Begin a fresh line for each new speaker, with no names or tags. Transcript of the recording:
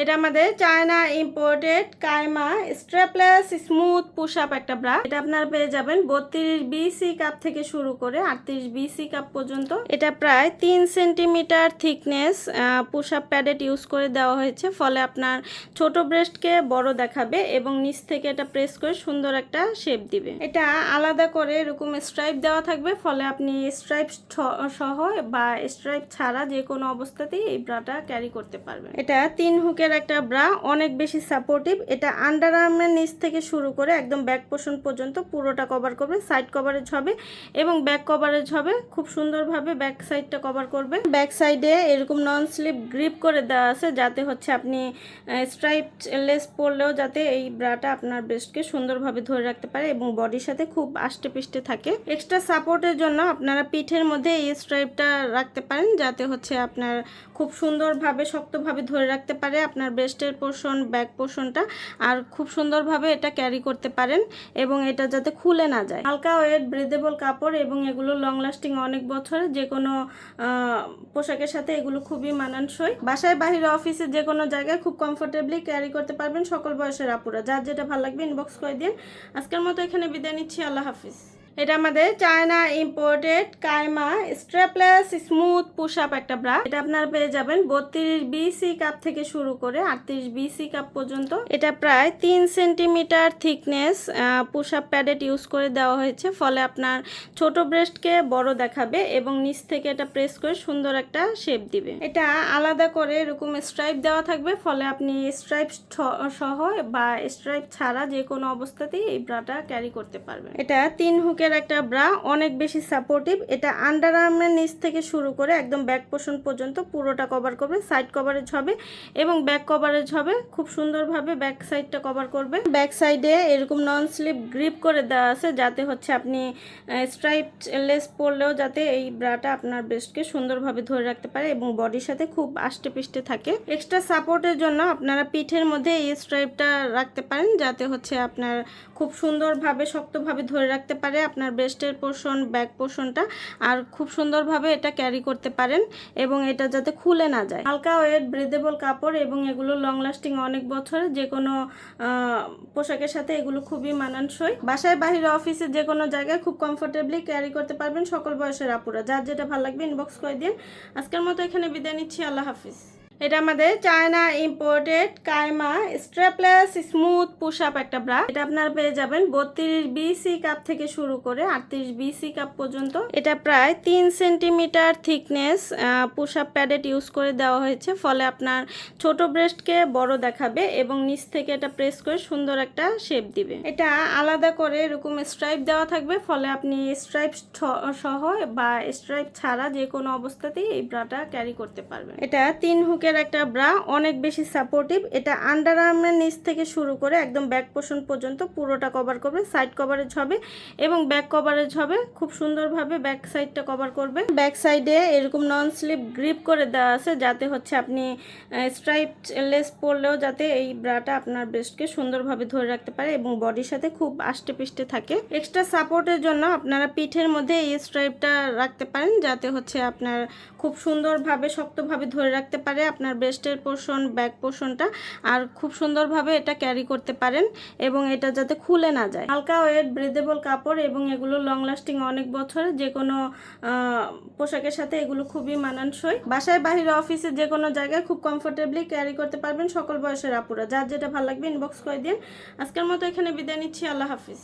এটা আমাদের China imported chyma strapless smooth push up একটা ব্রা। এটা আপনারা পেয়ে যাবেন 32 বিসি কাপ থেকে শুরু করে 38 বিসি কাপ পর্যন্ত। এটা প্রায় 3 centimetre thickness push up padded use করে দেওয়া হয়েছে, ফলে আপনার ছোট ব্রেস্টকে বড় দেখাবে এবং নিচ থেকে এটা প্রেস করে সুন্দর একটা শেপ দিবে। এটা আলাদা করে এরকম স্ট্রাইপ দেওয়া থাকবে, ফলে আপনি স্ট্রাইপ সহ বা স্ট্রাইপ ছাড়া যে কোনো অবস্থাতেই এই ব্রাটা ক্যারি করতে পারবেন। এটা 3 হুকের একটা ব্রা, অনেক বেশি সাপোর্টিভ। এটা আন্ডার আর্মের নিচ থেকে শুরু করে একদম ব্যাক পোর্শন পর্যন্ত পুরোটা কভার করবে। সাইড কভারেজ হবে এবং ব্যাক কভারেজ হবে, খুব সুন্দরভাবে ব্যাক সাইডটা কভার করবে। ব্যাক সাইডে এরকম নন স্লিপ গ্রিপ করে দেওয়া আছে, যাতে হচ্ছে আপনি স্ট্রাইপ লেস পরলেও যাতে এই ব্রাটা আপনার ব্রেস্টকে সুন্দরভাবে ধরে রাখতে পারে এবং বডির সাথে খুব আষ্টে পিষ্টে থাকে। এক্সট্রা সাপোর্টের জন্য আপনারা পিঠের মধ্যে এই স্ট্রাইপটা রাখতে পারেন, যাতে হচ্ছে আপনার খুব সুন্দরভাবে শক্তভাবে ধরে রাখতে পারে আপনার ব্রেস্টের পোর্শন, ব্যাক পোর্শনটা, আর খুব সুন্দরভাবে এটা ক্যারি করতে পারেন এবং এটা যাতে খুলে না যায়। হালকা ওয়েট ব্রিদেবল কাপড় এবং এগুলো লং লাস্টিং অনেক বছর, যে কোনো পোশাকের সাথে এগুলো খুবই মানানসই। বাসায় বাহিরে অফিসে যে কোনো জায়গায় খুব কমফোর্টেবলি ক্যারি করতে পারবেন সকল বয়সের আপুরা। যার যেটা ভালো লাগবে ইনবক্স করে দিন। আজকের মতো এখানে বিদায় নিচ্ছি, আল্লাহ হাফিজ। এটা আমাদের China imported chyma strapless smooth push up একটা ব্রা। এটা আপনারা পেয়ে যাবেন 32 বিসি কাপ থেকে শুরু করে 38 বিসি কাপ পর্যন্ত। এটা প্রায় 3 centimetre thickness push up padded use করে দেওয়া হয়েছে, ফলে আপনার ছোট ব্রেস্টকে বড় দেখাবে এবং নিচ থেকে এটা প্রেস করে সুন্দর একটা শেপ দিবে। এটা আলাদা করে এরকম স্ট্রাইপ দেওয়া থাকবে, ফলে আপনি স্ট্রাইপ সহ বা স্ট্রাইপ ছাড়া যে কোনো অবস্থাতেই এই ব্রাটা ক্যারি করতে পারবেন। এটা 3 হুকের একটা ব্রা, অনেক বেশি সাপোর্টিভ। এটা আন্ডার আর্মের নিচ থেকে শুরু করে একদম ব্যাক পোর্শন পর্যন্ত পুরোটা কভার করবে। সাইড কভারেজ হবে এবং ব্যাক কভারেজ হবে, খুব সুন্দরভাবে ব্যাক সাইডটা কভার করবে। ব্যাক সাইডে এরকম নন স্লিপ গ্রিপ করে দেওয়া আছে, যাতে হচ্ছে আপনি স্ট্রাইপ লেস পরলেও যাতে এই ব্রাটা আপনার ব্রেস্টকে সুন্দরভাবে ধরে রাখতে পারে এবং বডির সাথে খুব আষ্টে পিষ্টে থাকে। এক্সট্রা সাপোর্টের জন্য আপনারা পিঠের মধ্যে এই স্ট্রাইপটা রাখতে পারেন, যাতে হচ্ছে আপনার খুব সুন্দরভাবে শক্তভাবে ধরে রাখতে পারে আপনার ব্রেস্টের পোর্শন, ব্যাক পোর্শনটা, আর খুব সুন্দরভাবে এটা ক্যারি করতে পারেন এবং এটা যাতে খুলে না যায়। হালকা ওয়েট ব্রিদেবল কাপড় এবং এগুলো লং লাস্টিং অনেক বছর, যে কোনো পোশাকের সাথে এগুলো খুবই মানানসই। বাসায় বাহিরে অফিসে যে কোনো জায়গায় খুব কমফোর্টেবলি ক্যারি করতে পারবেন সকল বয়সের আপুরা। যার যেটা ভালো লাগবে ইনবক্স করে দিন। আজকের মতো এখানে বিদায় নিচ্ছি, আল্লাহ হাফিজ। এটা আমাদের China imported chyma strapless smooth push up একটা ব্রা। এটা আপনারা পেয়ে যাবেন 32 বিসি কাপ থেকে শুরু করে 38 বিসি কাপ পর্যন্ত। এটা প্রায় 3 centimetre thickness push up padded use করে দেওয়া হয়েছে, ফলে আপনার ছোট ব্রেস্টকে বড় দেখাবে এবং নিচ থেকে এটা প্রেস করে সুন্দর একটা শেপ দিবে। এটা আলাদা করে এরকম স্ট্রাইপ দেওয়া থাকবে, ফলে আপনি স্ট্রাইপ সহ বা স্ট্রাইপ ছাড়া যে কোনো অবস্থাতেই এই ব্রাটা ক্যারি করতে পারবেন। এটা 3 হুকের একটা ব্রা, অনেক বেশি সাপোর্টিভ। এটা আন্ডার আর্মের নিচ থেকে শুরু করে একদম ব্যাক পোর্শন পর্যন্ত পুরোটা কভার করবে। সাইড কভারেজ হবে এবং ব্যাক কভারেজ হবে, খুব সুন্দরভাবে ব্যাক সাইডটা কভার করবে। ব্যাক সাইডে এরকম নন স্লিপ গ্রিপ করে দেওয়া আছে, যাতে হচ্ছে আপনি স্ট্রাইপ লেস পরলেও যাতে এই ব্রাটা আপনার ব্রেস্টকে সুন্দরভাবে ধরে রাখতে পারে এবং বডির সাথে খুব আষ্টে পিষ্টে থাকে। এক্সট্রা সাপোর্টের জন্য আপনারা পিঠের মধ্যে এই স্ট্রাইপটা রাখতে পারেন, যাতে হচ্ছে আপনার খুব সুন্দরভাবে শক্তভাবে ধরে রাখতে পারে আপনার ব্রেস্টের পোর্শন, ব্যাক পোর্শনটা, আর খুব সুন্দরভাবে এটা ক্যারি করতে পারেন এবং এটা যাতে খুলে না যায়। হালকা ওয়েট ব্রিদেবল কাপড় এবং এগুলো লং লাস্টিং অনেক বছর, যে কোনো পোশাকের সাথে এগুলো খুবই মানানসই। বাসায় বাহিরে অফিসে যে কোনো জায়গায় খুব কমফোর্টেবলি ক্যারি করতে পারবেন সকল বয়সের আপুরা। যার যেটা ভালো লাগবে ইনবক্স করে দিন। আজকের মতো এখানে বিদায় নিচ্ছি, আল্লাহ হাফিজ।